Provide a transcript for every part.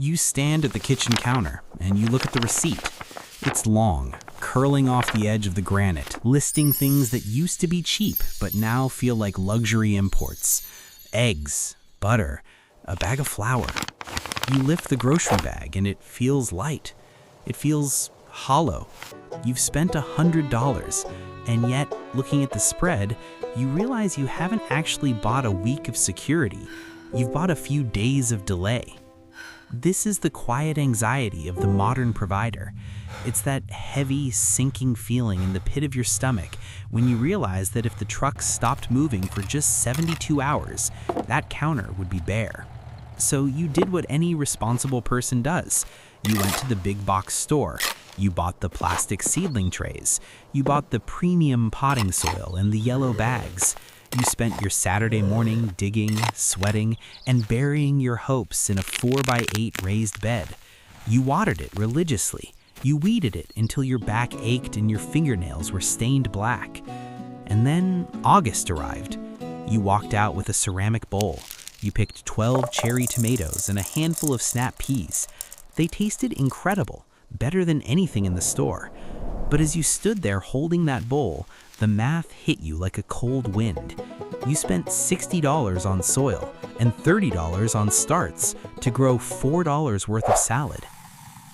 You stand at the kitchen counter and you look at the receipt. It's long, curling off the edge of the granite, listing things that used to be cheap but now feel like luxury imports. Eggs, butter, a bag of flour. You lift the grocery bag and it feels light. It feels hollow. You've spent $100, and yet, looking at the spread, you realize you haven't actually bought a week of security. You've bought a few days of delay. This is the quiet anxiety of the modern provider. It's that heavy, sinking feeling in the pit of your stomach when you realize that if the truck stopped moving for just 72 hours, that counter would be bare. So you did what any responsible person does. You went to the big box store. You bought the plastic seedling trays. You bought the premium potting soil and the yellow bags. You spent your Saturday morning digging, sweating, and burying your hopes in a 4x8 raised bed. You watered it religiously. You weeded it until your back ached and your fingernails were stained black. And then August arrived. You walked out with a ceramic bowl. You picked 12 cherry tomatoes and a handful of snap peas. They tasted incredible, better than anything in the store. But as you stood there holding that bowl, the math hit you like a cold wind. You spent $60 on soil and $30 on starts to grow $4 worth of salad.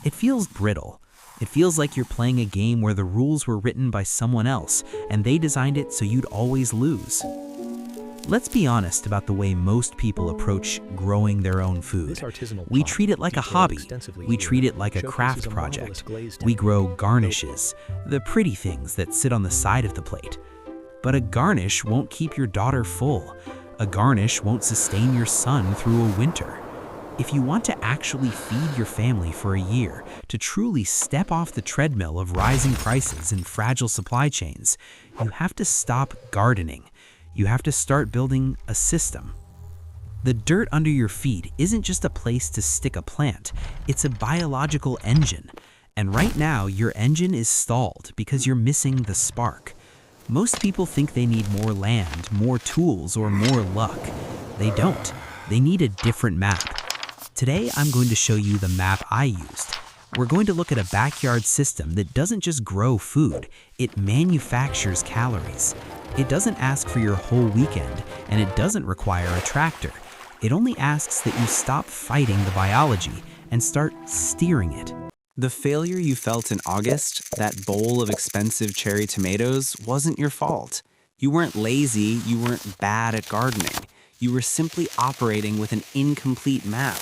It feels brittle. It feels like you're playing a game where the rules were written by someone else and they designed it so you'd always lose. Let's be honest about the way most people approach growing their own food. We treat it like a hobby. We treat it like a craft project. We grow garnishes, the pretty things that sit on the side of the plate. But a garnish won't keep your daughter full. A garnish won't sustain your son through a winter. If you want to actually feed your family for a year, to truly step off the treadmill of rising prices and fragile supply chains, you have to stop gardening. You have to start building a system. The dirt under your feet isn't just a place to stick a plant, it's a biological engine. And right now, your engine is stalled because you're missing the spark. Most people think they need more land, more tools, or more luck. They don't. They need a different map. Today, I'm going to show you the map I used. We're going to look at a backyard system that doesn't just grow food, it manufactures calories. It doesn't ask for your whole weekend, and it doesn't require a tractor. It only asks that you stop fighting the biology and start steering it. The failure you felt in August, that bowl of expensive cherry tomatoes, wasn't your fault. You weren't lazy, you weren't bad at gardening. You were simply operating with an incomplete map.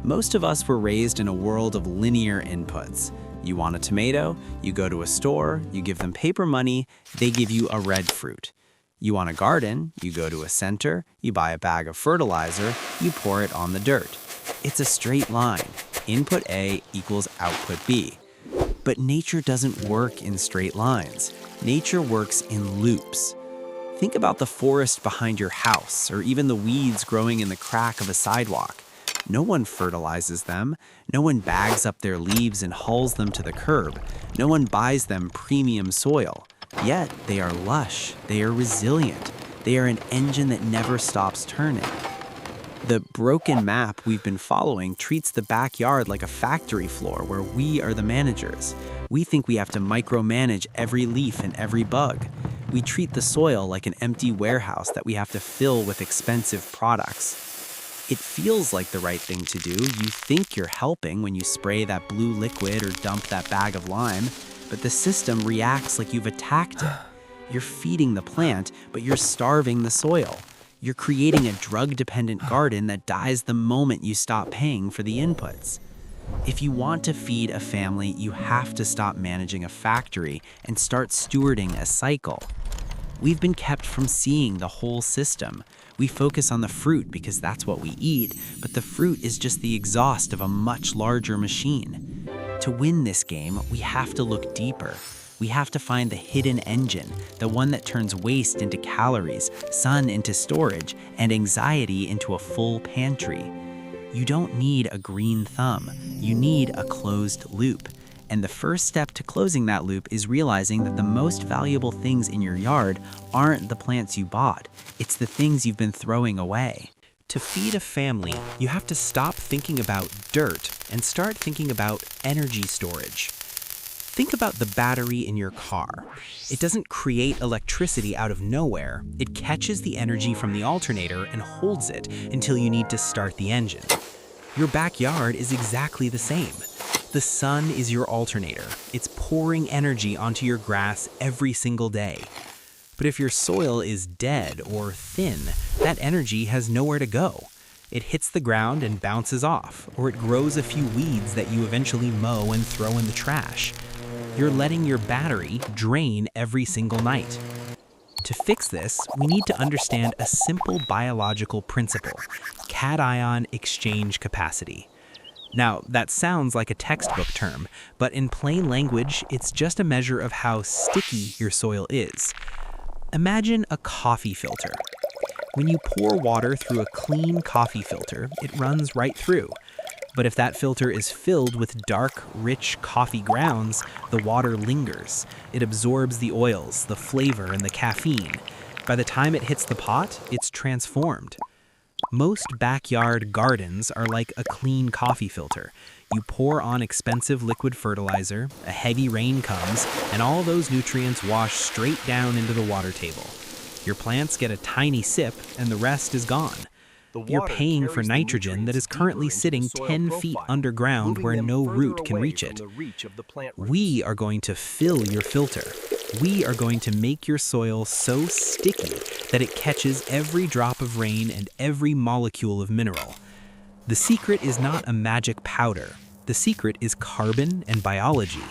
Most of us were raised in a world of linear inputs. You want a tomato, you go to a store, you give them paper money, they give you a red fruit. You want a garden, you go to a center, you buy a bag of fertilizer, you pour it on the dirt. It's a straight line. Input A equals output B. But nature doesn't work in straight lines. Nature works in loops. Think about the forest behind your house, or even the weeds growing in the crack of a sidewalk. No one fertilizes them. No one bags up their leaves and hauls them to the curb. No one buys them premium soil. Yet they are lush. They are resilient. They are an engine that never stops turning. The broken map we've been following treats the backyard like a factory floor where we are the managers. We think we have to micromanage every leaf and every bug. We treat the soil like an empty warehouse that we have to fill with expensive products. It feels like the right thing to do. You think you're helping when you spray that blue liquid or dump that bag of lime, but the system reacts like you've attacked it. You're feeding the plant, but you're starving the soil. You're creating a drug-dependent garden that dies the moment you stop paying for the inputs. If you want to feed a family, you have to stop managing a factory and start stewarding a cycle. We've been kept from seeing the whole system. We focus on the fruit because that's what we eat, but the fruit is just the exhaust of a much larger machine. To win this game, we have to look deeper. We have to find the hidden engine, the one that turns waste into calories, sun into storage, and anxiety into a full pantry. You don't need a green thumb. You need a closed loop. And the first step to closing that loop is realizing that the most valuable things in your yard aren't the plants you bought. It's the things you've been throwing away. To feed a family, you have to stop thinking about dirt and start thinking about energy storage. Think about the battery in your car. It doesn't create electricity out of nowhere. It catches the energy from the alternator and holds it until you need to start the engine. Your backyard is exactly the same. The sun is your alternator. It's pouring energy onto your grass every single day. But if your soil is dead or thin, that energy has nowhere to go. It hits the ground and bounces off, or it grows a few weeds that you eventually mow and throw in the trash. You're letting your battery drain every single night. To fix this, we need to understand a simple biological principle: cation exchange capacity. Now, that sounds like a textbook term, but in plain language, it's just a measure of how sticky your soil is. Imagine a coffee filter. When you pour water through a clean coffee filter, it runs right through. But if that filter is filled with dark, rich coffee grounds, the water lingers. It absorbs the oils, the flavor, and the caffeine. By the time it hits the pot, it's transformed. Most backyard gardens are like a clean coffee filter. You pour on expensive liquid fertilizer, a heavy rain comes, and all those nutrients wash straight down into the water table. Your plants get a tiny sip, and the rest is gone. You're paying for nitrogen that is currently sitting 10 feet underground where no root can reach it. We are going to fill your filter. We are going to make your soil so sticky that it catches every drop of rain and every molecule of mineral. The secret is not a magic powder. The secret is carbon and biology.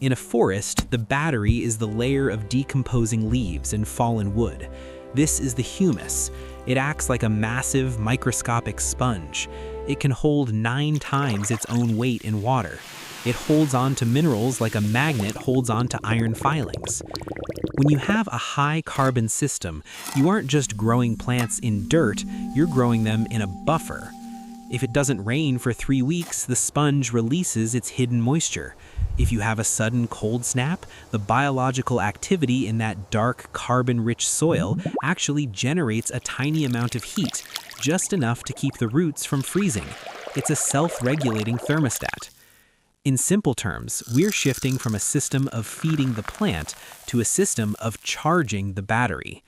In a forest, the battery is the layer of decomposing leaves and fallen wood. This is the humus. It acts like a massive microscopic sponge. It can hold 9 times its own weight in water. It holds on to minerals like a magnet holds on to iron filings. When you have a high carbon system, you aren't just growing plants in dirt, you're growing them in a buffer. If it doesn't rain for 3 weeks, the sponge releases its hidden moisture. If you have a sudden cold snap, the biological activity in that dark, carbon-rich soil actually generates a tiny amount of heat, just enough to keep the roots from freezing. It's a self-regulating thermostat. In simple terms, we're shifting from a system of feeding the plant to a system of charging the battery.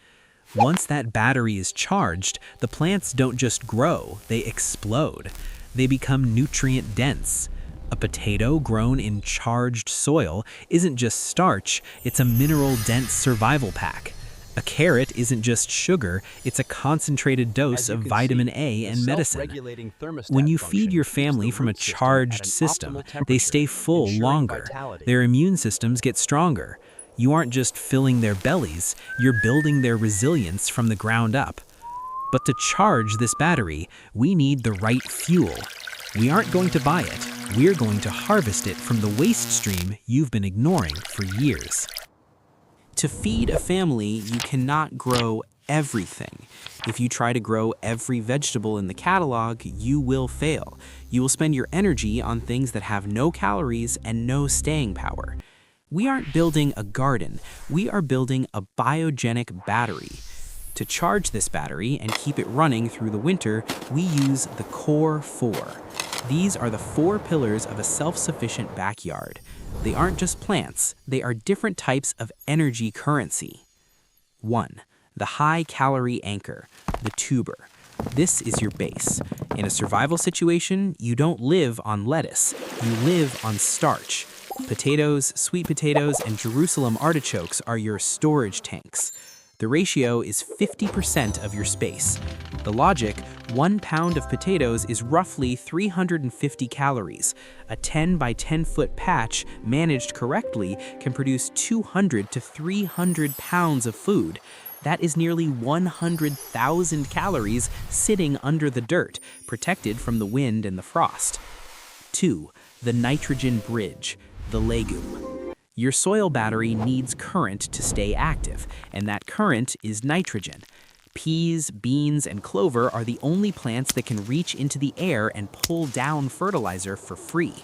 Once that battery is charged, the plants don't just grow, they explode. They become nutrient-dense. A potato grown in charged soil isn't just starch, it's a mineral-dense survival pack. A carrot isn't just sugar, it's a concentrated dose of vitamin A and medicine. When you feed your family from a charged system, they stay full longer. Their immune systems get stronger. You aren't just filling their bellies, you're building their resilience from the ground up. But to charge this battery, we need the right fuel. We aren't going to buy it, we're going to harvest it from the waste stream you've been ignoring for years. To feed a family, you cannot grow everything. If you try to grow every vegetable in the catalog, you will fail. You will spend your energy on things that have no calories and no staying power. We aren't building a garden, we are building a biogenic battery. To charge this battery and keep it running through the winter, we use the Core 4. These are the 4 pillars of a self-sufficient backyard. They aren't just plants, they are different types of energy currency. 1. The high-calorie anchor, the tuber. This is your base. In a survival situation, you don't live on lettuce, you live on starch. Potatoes, sweet potatoes, and Jerusalem artichokes are your storage tanks. The ratio is 50% of your space. The logic: 1 pound of potatoes is roughly 350 calories. A 10 by 10 foot patch, managed correctly, can produce 200 to 300 pounds of food. That is nearly 100,000 calories sitting under the dirt, protected from the wind and the frost. 2. The nitrogen bridge, the legume. Your soil battery needs current to stay active, and that current is nitrogen. Peas, beans, and clover are the only plants that can reach into the air and pull down fertilizer for free.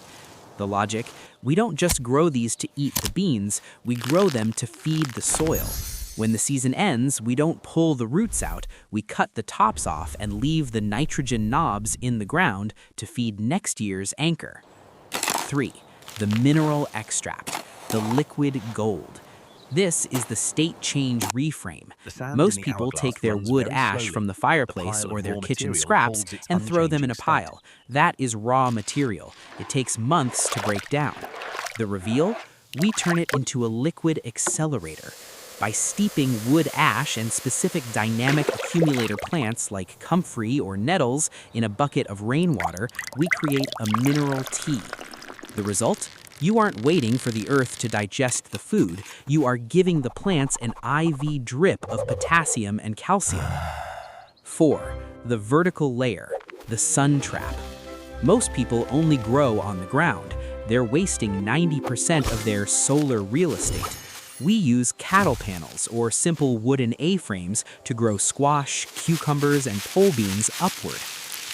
The logic: we don't just grow these to eat the beans, we grow them to feed the soil. When the season ends, we don't pull the roots out, we cut the tops off and leave the nitrogen knobs in the ground to feed next year's anchor. 3. The mineral extract, the liquid gold. This is the state change reframe. Most people take their wood ash from the fireplace or their kitchen scraps and throw them in a pile. That is raw material. It takes months to break down. The reveal? We turn it into a liquid accelerator. By steeping wood ash and specific dynamic accumulator plants like comfrey or nettles in a bucket of rainwater, we create a mineral tea. The result? You aren't waiting for the earth to digest the food. You are giving the plants an IV drip of potassium and calcium. 4. The vertical layer, the sun trap. Most people only grow on the ground. They're wasting 90% of their solar real estate. We use cattle panels or simple wooden A-frames to grow squash, cucumbers, and pole beans upward.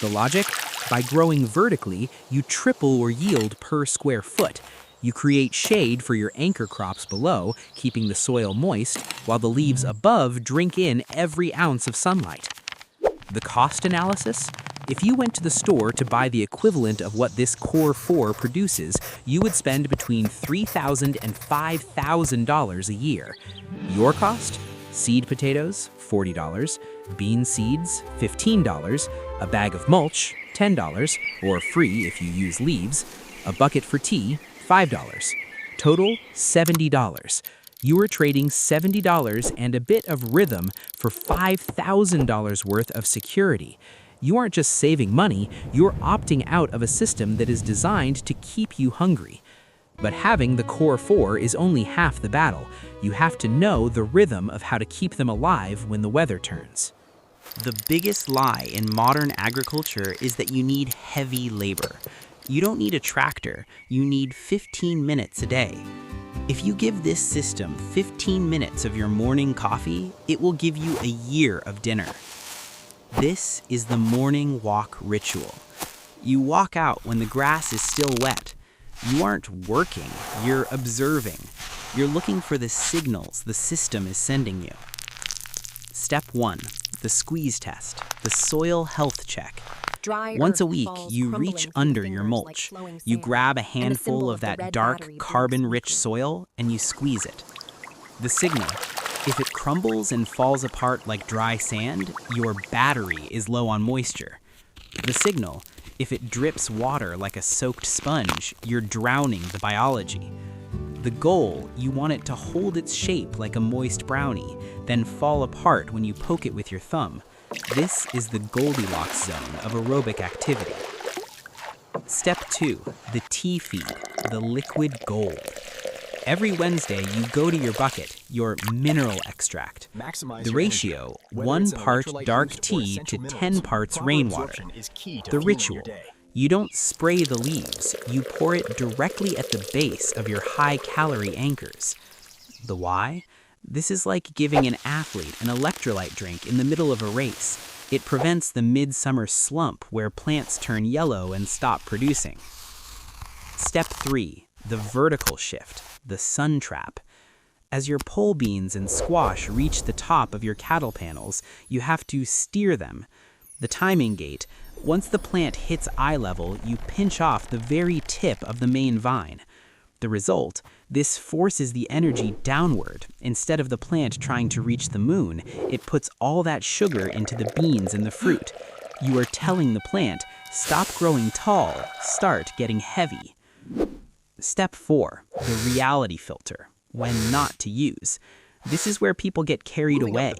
The logic? By growing vertically, you triple your yield per square foot. You create shade for your anchor crops below, keeping the soil moist, while the leaves above drink in every ounce of sunlight. The cost analysis? If you went to the store to buy the equivalent of what this Core 4 produces, you would spend between $3,000 and $5,000 a year. Your cost? Seed potatoes, $40, bean seeds, $15, a bag of mulch, $10, or free if you use leaves, a bucket for tea, $5. Total, $70. You are trading $70 and a bit of rhythm for $5,000 worth of security. You aren't just saving money, you're opting out of a system that is designed to keep you hungry. But having the Core 4 is only half the battle. You have to know the rhythm of how to keep them alive when the weather turns. The biggest lie in modern agriculture is that you need heavy labor. You don't need a tractor, you need 15 minutes a day. If you give this system 15 minutes of your morning coffee, it will give you a year of dinner. This is the morning walk ritual. You walk out when the grass is still wet. You aren't working, you're observing. You're looking for the signals the system is sending you. Step 1, the squeeze test, the soil health check. Once a week, you reach under your mulch. You grab a handful of that dark, carbon-rich soil and you squeeze it. The signal: if it crumbles and falls apart like dry sand, your battery is low on moisture. The signal: if it drips water like a soaked sponge, you're drowning the biology. The goal: you want it to hold its shape like a moist brownie, then fall apart when you poke it with your thumb. This is the Goldilocks zone of aerobic activity. Step 2, the tea feed, the liquid gold. Every Wednesday, you go to your bucket, your mineral extract. The ratio, 1 part dark tea to 10 parts rainwater. The ritual: you don't spray the leaves, you pour it directly at the base of your high-calorie anchors. The why? This is like giving an athlete an electrolyte drink in the middle of a race. It prevents the midsummer slump where plants turn yellow and stop producing. Step 3, the vertical shift, the sun trap. As your pole beans and squash reach the top of your cattle panels, you have to steer them. The timing gate: once the plant hits eye level, you pinch off the very tip of the main vine. The result: this forces the energy downward. Instead of the plant trying to reach the moon, it puts all that sugar into the beans and the fruit. You are telling the plant, stop growing tall, start getting heavy. Step 4, the reality filter, when not to use. This is where people get carried away.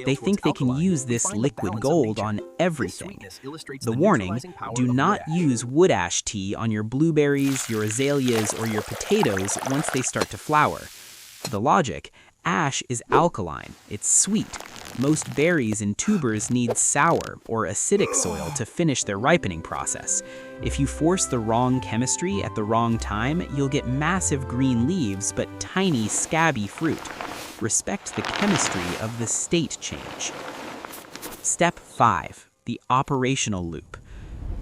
They think they can use this liquid gold on everything. The warning: do not use wood ash tea on your blueberries, your azaleas, or your potatoes once they start to flower. The logic: ash is alkaline, it's sweet. Most berries and tubers need sour or acidic soil to finish their ripening process. If you force the wrong chemistry at the wrong time, you'll get massive green leaves but tiny, scabby fruit. Respect the chemistry of the state change. Step 5, the operational loop.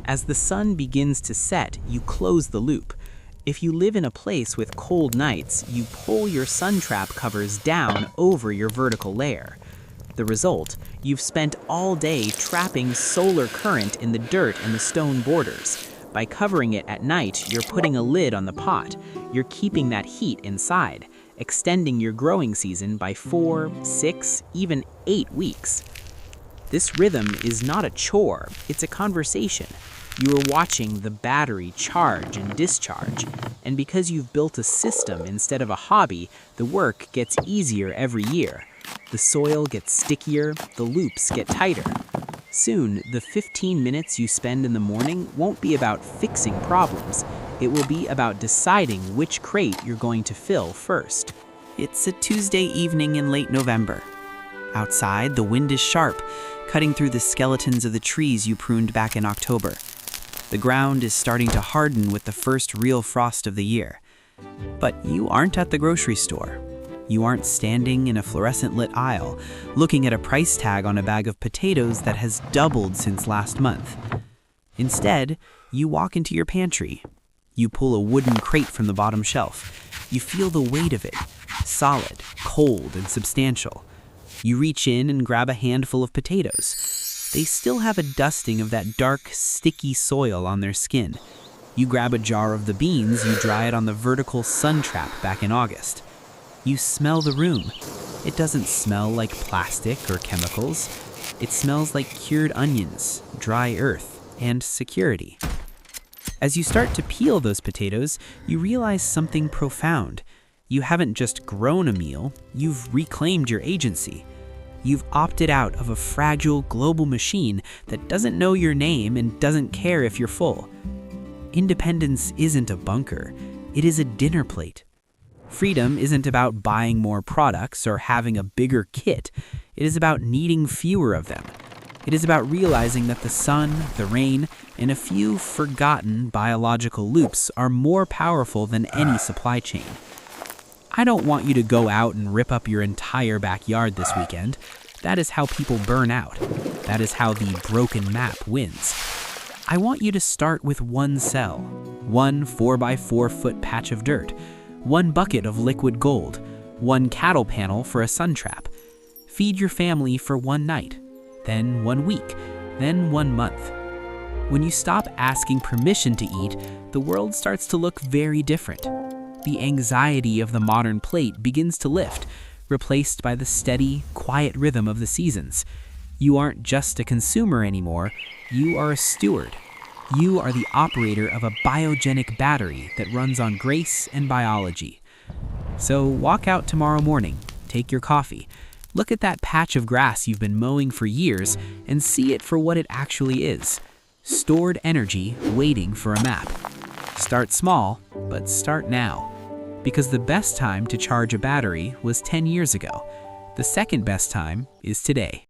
As the sun begins to set, you close the loop. If you live in a place with cold nights, you pull your sun trap covers down over your vertical layer. The result, you've spent all day trapping solar current in the dirt and the stone borders. By covering it at night, you're putting a lid on the pot. You're keeping that heat inside, extending your growing season by 4, 6, even 8 weeks. This rhythm is not a chore, it's a conversation. You are watching the battery charge and discharge, and because you've built a system instead of a hobby, the work gets easier every year. The soil gets stickier, the loops get tighter. Soon, the 15 minutes you spend in the morning won't be about fixing problems. It will be about deciding which crate you're going to fill first. It's a Tuesday evening in late November. Outside, the wind is sharp, cutting through the skeletons of the trees you pruned back in October. The ground is starting to harden with the first real frost of the year. But you aren't at the grocery store. You aren't standing in a fluorescent-lit aisle, looking at a price tag on a bag of potatoes that has doubled since last month. Instead, you walk into your pantry. You pull a wooden crate from the bottom shelf. You feel the weight of it, solid, cold, and substantial. You reach in and grab a handful of potatoes. They still have a dusting of that dark, sticky soil on their skin. You grab a jar of the beans you dried on the vertical sun trap back in August. You smell the room. It doesn't smell like plastic or chemicals. It smells like cured onions, dry earth, and security. As you start to peel those potatoes, you realize something profound. You haven't just grown a meal, you've reclaimed your agency. You've opted out of a fragile global machine that doesn't know your name and doesn't care if you're full. Independence isn't a bunker, it is a dinner plate. Freedom isn't about buying more products or having a bigger kit. It is about needing fewer of them. It is about realizing that the sun, the rain, and a few forgotten biological loops are more powerful than any supply chain. I don't want you to go out and rip up your entire backyard this weekend. That is how people burn out. That is how the broken map wins. I want you to start with one cell, one 4x4 foot patch of dirt, one bucket of liquid gold, one cattle panel for a sun trap. Feed your family for one night, then 1 week, then 1 month. When you stop asking permission to eat, the world starts to look very different. The anxiety of the modern plate begins to lift, replaced by the steady, quiet rhythm of the seasons. You aren't just a consumer anymore, you are a steward. You are the operator of a biogenic battery that runs on grace and biology. So walk out tomorrow morning, take your coffee, look at that patch of grass you've been mowing for years, and see it for what it actually is. Stored energy waiting for a map. Start small, but start now. Because the best time to charge a battery was 10 years ago. The second best time is today.